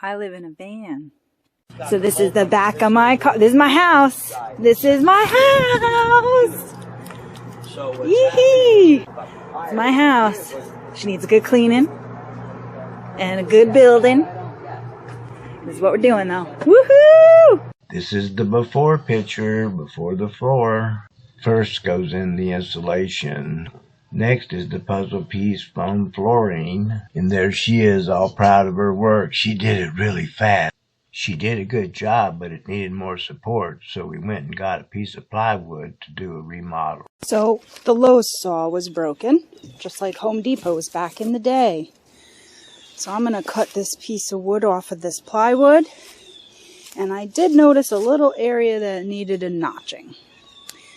I live in a van. So this is the back of my car. This is my house. This is my house. Yee-hee. It's my house. She needs a good cleaning and a good building. This is what we're doing though. Woohoo! This is the before picture, before the floor. First goes in the insulation. Next is the puzzle piece foam flooring. And there she is, all proud of her work. She did it really fast. She did a good job, but it needed more support, so we went and got a piece of plywood to do a remodel. So the Lowe's saw was broken, just like Home Depot was back in the day. So I'm going to cut this piece of wood off of this plywood. And I did notice a little area that needed a notching.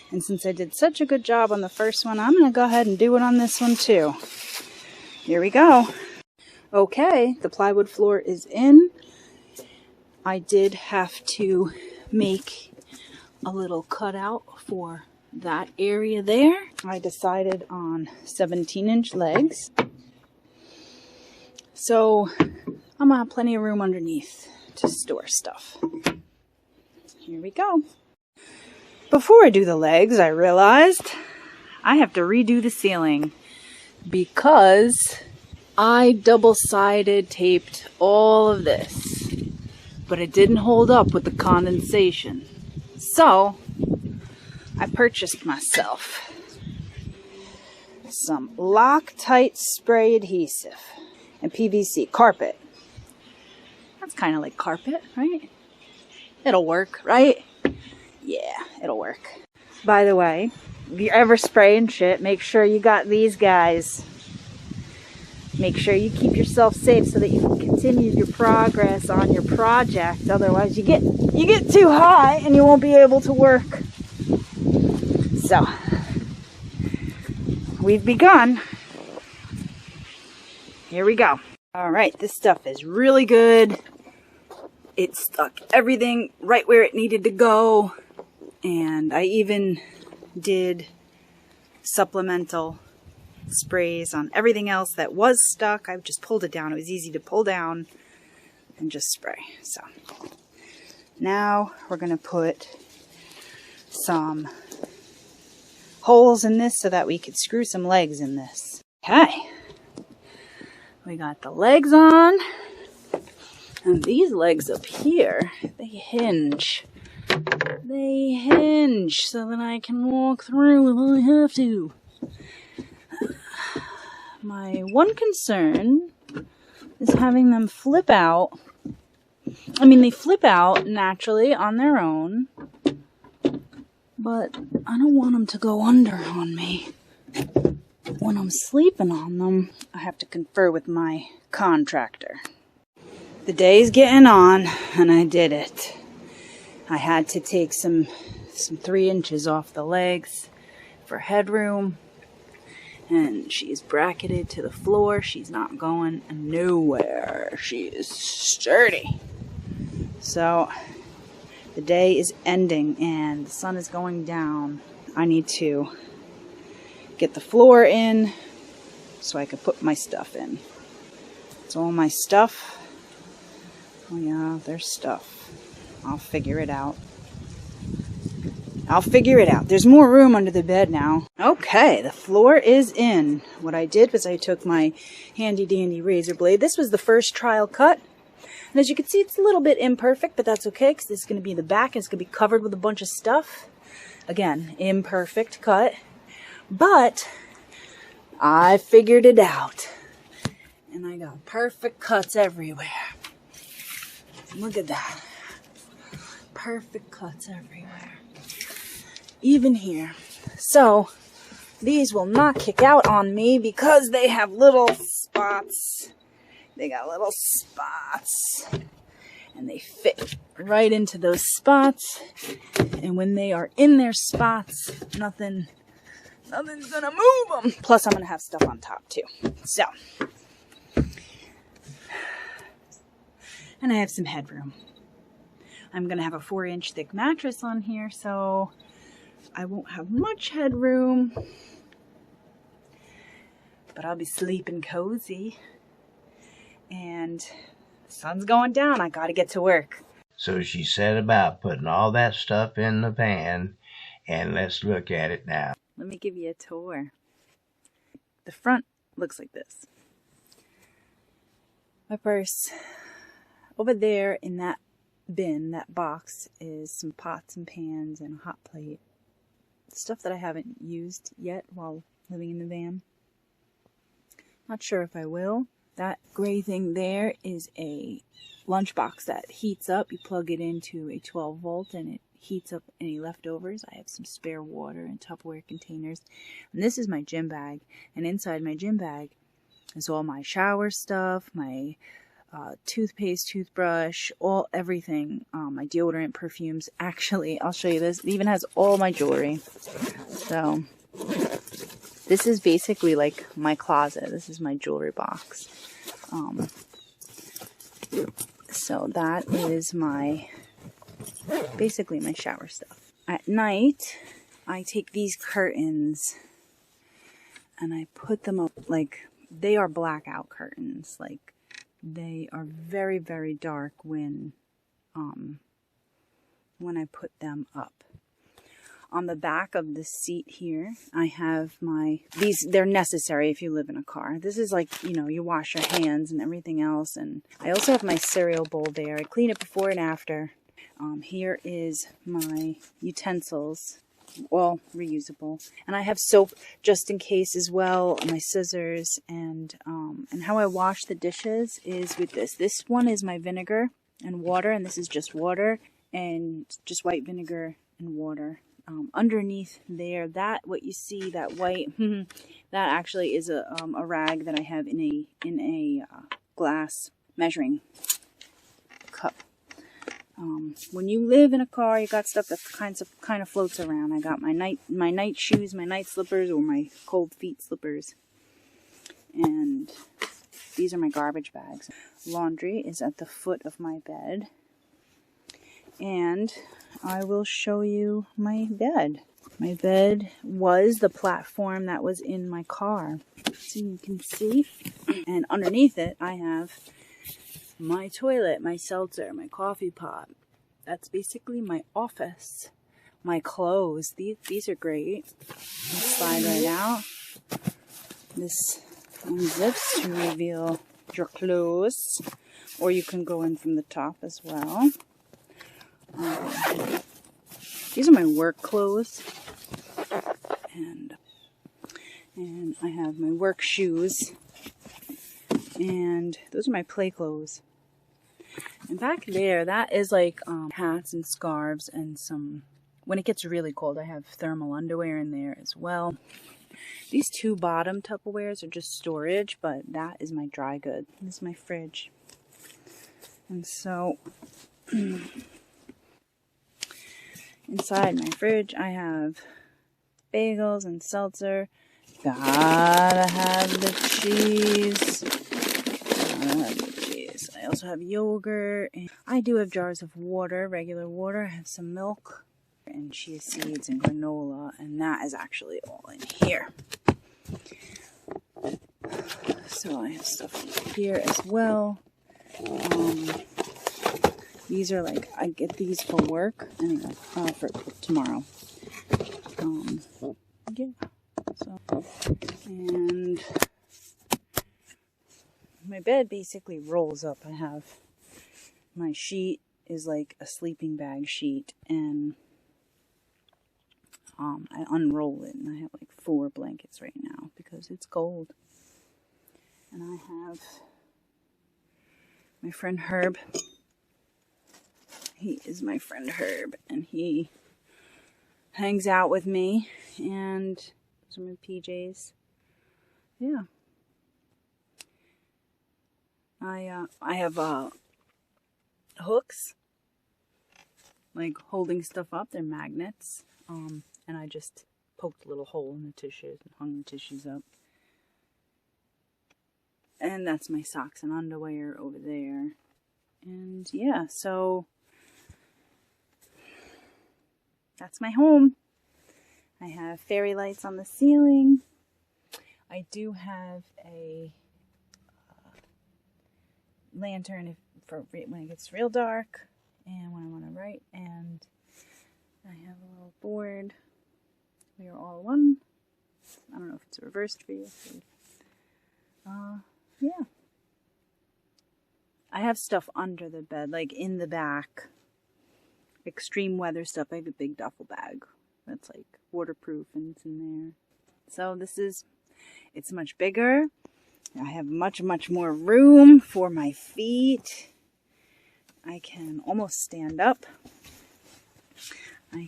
And since I did such a good job on the first one, I'm going to go ahead and do it on this one too. Here we go. Okay, the plywood floor is in. I did have to make a little cutout for that area there. I decided on 17-inch legs. So I'm going to have plenty of room underneath to store stuff. Here we go. Before I do the legs, I realized I have to redo the ceiling because I double-sided taped all of this, but it didn't hold up with the condensation. So I purchased myself some Loctite spray adhesive and PVC carpet. That's kind of like carpet, right? It'll work, right? Yeah, it'll work. By the way, if you're ever spraying shit, make sure you got these guys. Make sure you keep yourself safe so that you can continue your progress on your project. Otherwise, you get too high and you won't be able to work. So, we've begun. Here we go. All right, this stuff is really good. It stuck everything right where it needed to go. And I even did supplemental sprays on everything else that was stuck. I just pulled it down. It was easy to pull down and just spray. So now we're going to put some holes in this so that we could screw some legs in this. Okay. We got the legs on. And these legs up here, they hinge. They hinge so that I can walk through if I have to. My one concern is having them flip out. I mean, they flip out naturally on their own, but I don't want them to go under on me. When I'm sleeping on them, I have to confer with my contractor. The day's getting on, and I did it. I had to take some 3 inches off the legs for headroom. And she's bracketed to the floor. She's not going nowhere. She is sturdy. So the day is ending and the sun is going down. I need to get the floor in so I can put my stuff in. It's all my stuff. Oh yeah, there's stuff. I'll figure it out. I'll figure it out. There's more room under the bed now. Okay, the floor is in. What I did was I took my handy dandy razor blade. This was the first trial cut. And as you can see, it's a little bit imperfect, but that's okay because this is going to be the back and it's going to be covered with a bunch of stuff. Again, imperfect cut. But I figured it out. And I got perfect cuts everywhere. Look at that. Perfect cuts everywhere. Even here. So these will not kick out on me because they have little spots. They got little spots and they fit right into those spots. And when they are in their spots, nothing's gonna move them. Plus I'm gonna have stuff on top too. So, and I have some headroom. I'm gonna have a 4-inch thick mattress on here, so I won't have much headroom, but I'll be sleeping cozy. And The sun's going down. I gotta get to work. So she set about putting all that stuff in the van, and let's look at it now. Let me give you a tour. The front looks like this. My purse. Over there in that bin, that box, is some pots and pans and a hot plate. Stuff that I haven't used yet while living in the van. Not sure if I will. That gray thing there is a lunchbox that heats up. You plug it into a 12 volt and it heats up any leftovers. I have some spare water and Tupperware containers. And this is my gym bag. And inside my gym bag is all my shower stuff, my toothpaste, toothbrush, everything. My deodorant, perfumes. Actually, I'll show you this. It even has all my jewelry. So this is basically like my closet. This is my jewelry box. So that is basically my shower stuff. At night, I take these curtains and I put them up, like, they are blackout curtains. Like, they are very, very dark when I put them up. On the back of the seat here, I have they're necessary if you live in a car. This is like, you wash your hands and everything else. And I also have my cereal bowl there. I clean it before and after. Here is my utensils, all reusable. And I have soap just in case as well, my scissors. And how I wash the dishes is with this. This one is my vinegar and water, and this is just water and just white vinegar and water. Underneath there, what you see, that white, that actually is a rag that I have in a glass measuring cup. When you live in a car, you got stuff that kind of floats around. I got my night shoes, my night slippers, or my cold feet slippers, and these are my garbage bags. Laundry is at the foot of my bed. And I will show you my bed. My bed was the platform that was in my car. So you can see. And underneath it, I have my toilet, my seltzer, my coffee pot. That's basically my office. My clothes. These are great. You slide right out. This unzips to reveal your clothes. Or you can go in from the top as well. These are my work clothes, and I have my work shoes, and those are my play clothes. And back there, that is like hats and scarves and some, when it gets really cold, I have thermal underwear in there as well. These two bottom Tupperwares are just storage, but that is my dry good. This is my fridge. And so inside my fridge, I have bagels and seltzer. Gotta have the cheese. I also have yogurt. And I do have jars of water, regular water. I have some milk and chia seeds and granola. And that is actually all in here. So I have stuff here as well. These are like, I get these for work, anyway, for tomorrow. Yeah, so, and my bed basically rolls up. I have, my sheet is like a sleeping bag sheet, and I unroll it, and I have like 4 blankets right now, because it's cold. And I have my friend Herb. He is my friend Herb, and he hangs out with me, and those are my PJs. Yeah. I have hooks, like holding stuff up. They're magnets, and I just poked a little hole in the tissues and hung the tissues up. And that's my socks and underwear over there. And yeah, so that's my home. I have fairy lights on the ceiling. I do have a lantern for when it gets real dark and when I want to write. And I have a little board. We are all one. I don't know if it's reversed for you. Yeah. I have stuff under the bed, like in the back. Extreme weather stuff. I have a big duffel bag that's like waterproof and it's in there. So it's much bigger. I have much more room for my feet. I can almost stand up. I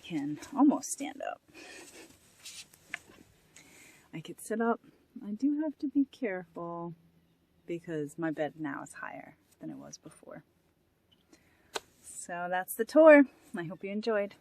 could sit up. I do have to be careful because my bed now is higher than it was before. So that's the tour. I hope you enjoyed.